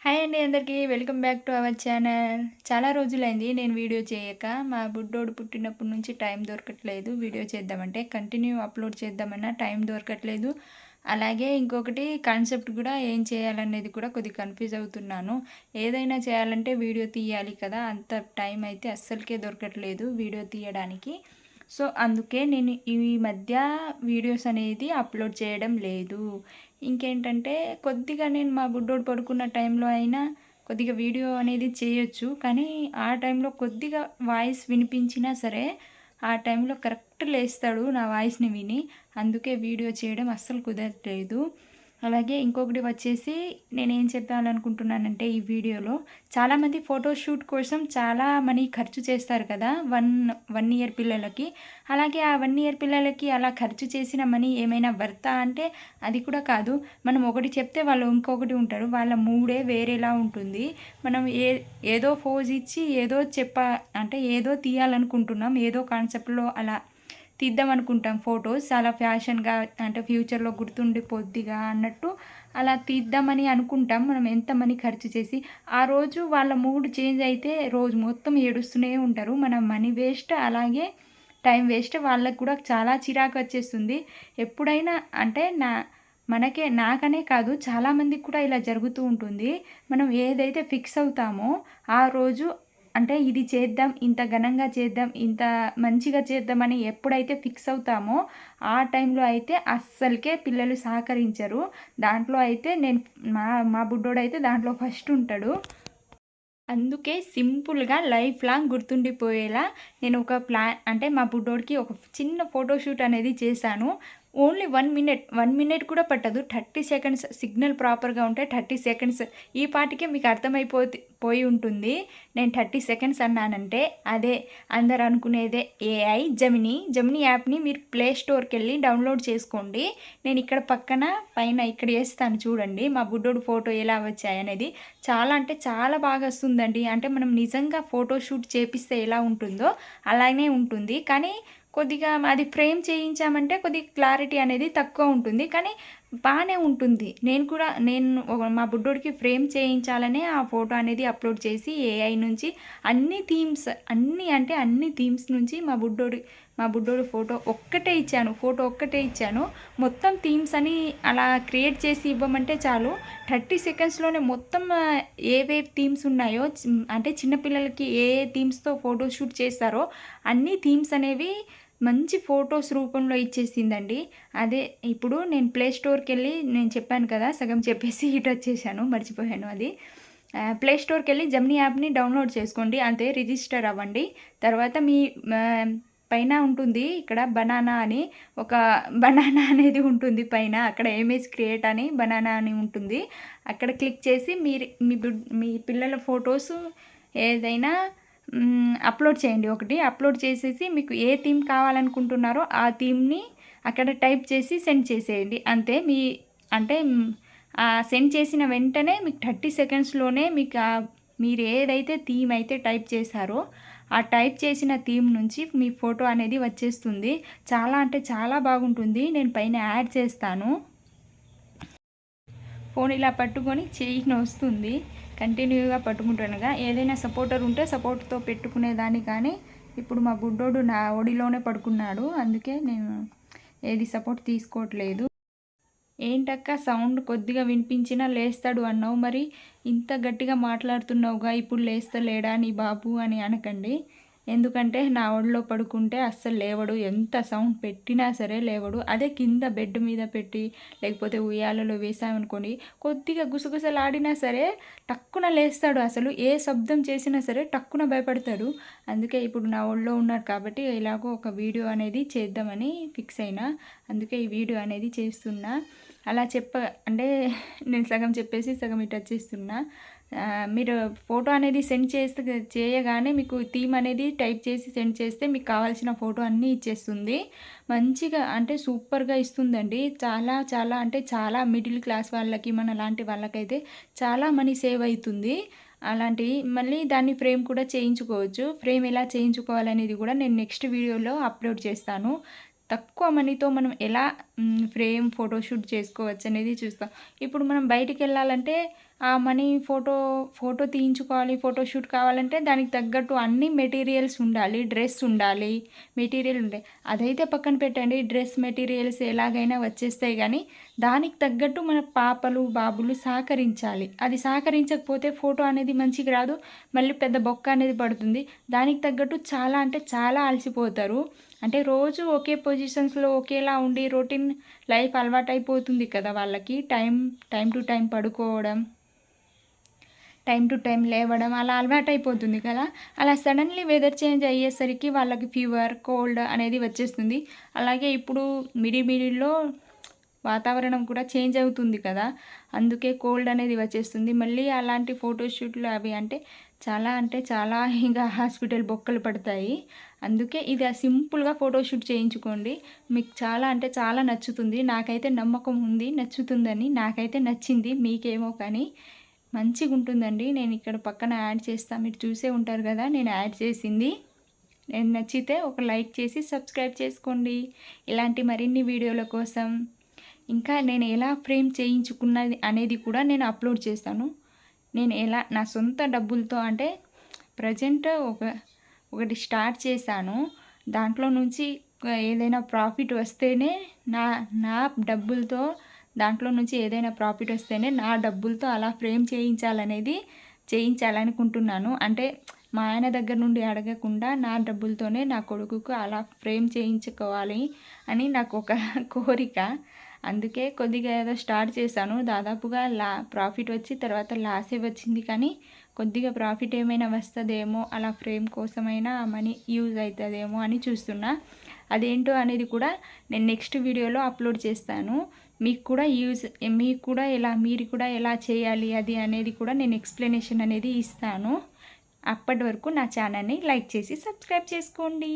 Hi అండి అందరికీ welcome back to our channel. చాలా రోజులైంది నేను వీడియో చేయక. మా బుడ్డోడు పుట్టినప్పటి నుంచి టైం దొరకట్లేదు. వీడియో చేద్దామంటే కంటిన్యూ అప్లోడ్ చేద్దామన్నా టైం దొరకట్లేదు. అలాగే ఇంకొకటి కాన్సెప్ట్ కూడా ఏం చేయాలనేది కూడా కొద్దిగా కన్ఫ్యూజ్ అవుతున్నాను. ఏదైనా చేయాలంటే వీడియో తీయాలి కదా, అంత టైం అయితే అస్సలకే దొరకట్లేదు వీడియో తీయడానికి. సో అందుకే నేను ఈ మధ్య వీడియోస్ అనేది అప్లోడ్ చేయడం లేదు. ఇంకేంటంటే కొద్దిగా నేను మా బుడ్డోడు పడుకున్న టైంలో అయినా కొద్దిగా వీడియో అనేది చేయొచ్చు, కానీ ఆ టైంలో కొద్దిగా వాయిస్ వినిపించినా సరే ఆ టైంలో కరెక్ట్ లేస్తాడు నా వాయిస్ని విని. అందుకే వీడియో చేయడం అస్సలు కుదరట్లేదు. అలాగే ఇంకొకటి వచ్చేసి నేనేం చెప్పాలనుకుంటున్నానంటే, ఈ వీడియోలో చాలామంది ఫోటోషూట్ కోసం చాలా మనీ ఖర్చు చేస్తారు కదా, వన్ ఇయర్ పిల్లలకి. అలాగే ఆ 1 ఇయర్ పిల్లలకి అలా ఖర్చు చేసిన మనీ ఏమైనా వర్తా అంటే అది కూడా కాదు. మనం ఒకటి చెప్తే వాళ్ళు ఇంకొకటి ఉంటారు, వాళ్ళ మూడే వేరేలా ఉంటుంది. మనం ఏదో ఫోజ్ ఇచ్చి ఏదో అంటే ఏదో తీయాలనుకుంటున్నాం, ఏదో కాన్సెప్ట్లో అలా తీద్దాం అనుకుంటాం ఫొటోస్, చాలా ఫ్యాషన్గా, అంటే ఫ్యూచర్లో గుర్తుండిపోద్దిగా అన్నట్టు అలా తీద్దామని అనుకుంటాం. మనం ఎంత మనీ ఖర్చు చేసి ఆ రోజు వాళ్ళ మూడ్ చేంజ్ అయితే రోజు మొత్తం ఏడుస్తూనే ఉంటారు. మన మనీ వేస్ట్, అలాగే టైం వేస్ట్. వాళ్ళకు కూడా చాలా చిరాకు వచ్చేస్తుంది. ఎప్పుడైనా అంటే నాకనే కాదు, చాలామందికి కూడా ఇలా జరుగుతూ ఉంటుంది. మనం ఏదైతే ఫిక్స్ అవుతామో ఆ రోజు, అంటే ఇది చేద్దాం, ఇంత ఘనంగా చేద్దాం, ఇంత మంచిగా చేద్దామని ఎప్పుడైతే ఫిక్స్ అవుతామో ఆ టైంలో అయితే అస్సలకే పిల్లలు సహకరించరు. దాంట్లో అయితే మా మా బుడ్డోడైతే దాంట్లో ఫస్ట్ ఉంటాడు. అందుకే సింపుల్గా లైఫ్ లాంగ్ గుర్తుండిపోయేలా నేను ఒక ప్లాన్, అంటే మా బుడ్డోడికి ఒక చిన్న ఫోటోషూట్ అనేది చేశాను. ఓన్లీ 1 మినిట్ కూడా పట్టదు. 30 సెకండ్స్, సిగ్నల్ ప్రాపర్గా ఉంటే 30 సెకండ్స్. ఈ పాటికే మీకు పోయి ఉంటుంది. నేను 30 సెకండ్స్ అన్నానంటే అదే అందరు అనుకునేదే. ఏఐ జెమినీ యాప్ని మీరు ప్లే స్టోర్కి వెళ్ళి డౌన్లోడ్ చేసుకోండి. నేను ఇక్కడ పక్కన పైన ఇక్కడ వేస్తాను చూడండి, మా బుడ్డోడు ఫోటో ఎలా వచ్చాయనేది. చాలా అంటే చాలా బాగా వస్తుందండి. అంటే మనం నిజంగా ఫోటోషూట్ చేపిస్తే ఎలా ఉంటుందో అలానే ఉంటుంది. కానీ కొద్దిగా అది ఫ్రేమ్ చేయించామంటే కొద్దిగా క్లారిటీ అనేది తక్కువ ఉంటుంది, కానీ బాగానే ఉంటుంది. మా బుడ్డోడికి ఫ్రేమ్ చేయించాలనే ఆ ఫోటో అనేది అప్లోడ్ చేసి ఏఐ నుంచి అన్ని థీమ్స్ నుంచి మా బుడ్డోడి ఫోటో ఒక్కటే ఇచ్చాను. మొత్తం థీమ్స్ అని అలా క్రియేట్ చేసి ఇవ్వమంటే చాలు, 30 సెకండ్స్లోనే మొత్తం ఏవే థీమ్స్ ఉన్నాయో, అంటే చిన్నపిల్లలకి ఏ థీమ్స్తో ఫోటోషూట్ చేస్తారో అన్ని థీమ్స్ అనేవి మంచి ఫొటోస్ రూపంలో ఇచ్చేసిందండి. అదే ఇప్పుడు నేను ప్లే స్టోర్కి వెళ్ళి, నేను చెప్పాను కదా సగం చెప్పేసి ఇటు వచ్చేసాను, మర్చిపోయాను అది. ప్లే స్టోర్కి వెళ్ళి జెమినీ యాప్ని డౌన్లోడ్ చేసుకోండి, అంతే. రిజిస్టర్ అవ్వండి. తర్వాత మీ పైన ఉంటుంది ఇక్కడ బనానా అనేది ఉంటుంది పైన. అక్కడ ఇమేజ్ క్రియేట్ అని బనానా అని ఉంటుంది. అక్కడ క్లిక్ చేసి మీ పిల్లల ఫొటోస్ ఏదైనా అప్లోడ్ చేయండి. అప్లోడ్ చేసేసి మీకు ఏ థీమ్ కావాలనుకుంటున్నారో ఆ థీమ్ని అక్కడ టైప్ చేసి సెండ్ చేసేయండి, అంతే. సెండ్ చేసిన వెంటనే మీకు 30 సెకండ్స్లోనే మీరు ఏదైతే థీమ్ అయితే టైప్ చేశారో ఆ టైప్ చేసిన థీమ్ నుంచి మీ ఫోటో అనేది వచ్చేస్తుంది. చాలా అంటే చాలా బాగుంటుంది. నేను పైన యాడ్ చేస్తాను. ఫోన్ ఇలా పట్టుకొని చెయ్యిని వస్తుంది, కంటిన్యూగా పట్టుకుంటానుగా. ఏదైనా సపోర్టర్ ఉంటే సపోర్ట్తో పెట్టుకునేదాన్ని, కానీ ఇప్పుడు మా బుడ్డోడు నా ఒడిలోనే పడుకున్నాడు, అందుకే నేను ఏది సపోర్ట్ తీసుకోవట్లేదు. ఏంటక్క సౌండ్ కొద్దిగా వినిపించినా లేస్తాడు అన్నావు, మరి ఇంత గట్టిగా మాట్లాడుతున్నావుగా, ఇప్పుడు లేస్తలేడా నీ బాబు అని అనకండి. ఎందుకంటే నా ఒడిలో పడుకుంటే అస్సలు లేవడు, ఎంత సౌండ్ పెట్టినా సరే లేవడు. అదే కింద బెడ్ మీద పెట్టి లేకపోతే ఉయ్యాలలో వేసామనుకోండి, కొద్దిగా గుసగుసలాడినా సరే టక్కున లేస్తాడు. అసలు ఏ శబ్దం చేసినా సరే టక్కున భయపడతాడు. అందుకే ఇప్పుడు నా ఒడిలో ఉన్నాడు కాబట్టి ఇలాగో ఒక వీడియో అనేది చేద్దామని ఫిక్స్ అయినా, అందుకే ఈ వీడియో అనేది చేస్తున్నా. అలా అంటే నేను సగం చెప్పేసి సగం ఇటు వచ్చేస్తున్నా. మీరు ఫోటో అనేది సెండ్ చేయగానే మీకు థీమ్ అనేది టైప్ చేసి సెండ్ చేస్తే మీకు కావాల్సిన ఫోటో అన్నీ ఇచ్చేస్తుంది. మంచిగా అంటే సూపర్గా ఇస్తుందండి. చాలా చాలా అంటే చాలా మిడిల్ క్లాస్ వాళ్ళకి, మన లాంటి వాళ్ళకైతే చాలా మనీ సేవ్ అవుతుంది. అలాంటివి మళ్ళీ దాన్ని ఫ్రేమ్ కూడా చేయించుకోవచ్చు. ఫ్రేమ్ ఎలా చేయించుకోవాలనేది కూడా నేను నెక్స్ట్ వీడియోలో అప్లోడ్ చేస్తాను. తక్కువ మనీతో మనం ఎలా ఫ్రేమ్ ఫోటోషూట్ చేసుకోవచ్చు అనేది చూస్తాం. ఇప్పుడు మనం బయటికి వెళ్ళాలంటే ఆ మనీ ఫోటో తీయించుకోవాలి, ఫోటోషూట్ కావాలంటే దానికి తగ్గట్టు అన్ని మెటీరియల్స్ ఉండాలి, డ్రెస్ ఉండాలి, మెటీరియల్ ఉంటాయి. అదైతే పక్కన పెట్టండి, డ్రెస్ మెటీరియల్స్ ఎలాగైనా వచ్చేస్తాయి, కానీ దానికి తగ్గట్టు మన పాపలు బాబులు సహకరించాలి. అది సహకరించకపోతే ఫోటో అనేది మంచిగా రాదు, మళ్ళీ పెద్ద బొక్క అనేది పడుతుంది. దానికి తగ్గట్టు చాలా అంటే చాలా అలసిపోతారు. అంటే రోజు ఒకే పొజిషన్స్లో ఒకేలా ఉండి రొటీన్ లైఫ్ అలవాటైపోతుంది కదా వాళ్ళకి. టైం టు టైం పడుకోవడం, టైం టు టైం లేవడం అలా అలవాటైపోతుంది కదా. అలా సడన్లీ వెదర్ చేంజ్ అయ్యేసరికి వాళ్ళకి ఫీవర్, కోల్డ్ అనేది వచ్చేస్తుంది. అలాగే ఇప్పుడు మిడిల్లో వాతావరణం కూడా చేంజ్ అవుతుంది కదా, అందుకే కోల్డ్ అనేది వచ్చేస్తుంది. మళ్ళీ అలాంటి ఫోటోషూట్లు అవి అంటే చాలా ఇంకా హాస్పిటల్ బొక్కలు పడతాయి. అందుకే ఇది సింపుల్గా ఫోటోషూట్ చేయించుకోండి, మీకు చాలా అంటే చాలా నచ్చుతుంది. నాకైతే నమ్మకం ఉంది నచ్చుతుందని, నాకైతే నచ్చింది, మీకేమో కానీ మంచిగా ఉంటుందండి. నేను ఇక్కడ పక్కన యాడ్ చేస్తాను, మీరు చూసే ఉంటారు కదా నేను యాడ్ చేసింది. నేను నచ్చితే ఒక లైక్ చేసి సబ్స్క్రైబ్ చేసుకోండి ఇలాంటి మరిన్ని వీడియోల కోసం. ఇంకా నేను ఎలా ఫ్రేమ్ చేయించుకున్నది అనేది కూడా నేను అప్లోడ్ చేస్తాను. నేను ఎలా నా సొంత డబ్బులతో అంటే ప్రజెంట్ ఒకటి స్టార్ట్ చేశాను, దాంట్లో నుంచి ఏదైనా ప్రాఫిట్ వస్తేనే నా డబ్బులతో దాంట్లో నుంచి ఏదైనా ప్రాఫిట్ వస్తేనే నా డబ్బులతో అలా ఫ్రేమ్ చేయించాలనుకుంటున్నాను. అంటే మా ఆయన దగ్గర నుండి అడగకుండా నా డబ్బులతోనే నా కొడుకుకు అలా ఫ్రేమ్ చేయించుకోవాలి అని నాకు ఒక కోరిక. అందుకే కొద్దిగా ఏదో స్టార్ట్ చేశాను. దాదాపుగా ప్రాఫిట్ వచ్చి తర్వాత లాసే వచ్చింది, కానీ కొద్దిగా ప్రాఫిట్ ఏమైనా వస్తుందేమో, అలా ఫ్రేమ్ కోసమైనా మనీ యూజ్ అవుతుందేమో అని చూస్తున్నా. అదేంటో అనేది కూడా నేను నెక్స్ట్ వీడియోలో అప్లోడ్ చేస్తాను. మీరు కూడా ఎలా చేయాలి అది అనేది కూడా నేను ఎక్స్ప్లెనేషన్ అనేది ఇస్తాను. అప్పటి వరకు నా ఛానల్ని లైక్ చేసి సబ్స్క్రైబ్ చేసుకోండి.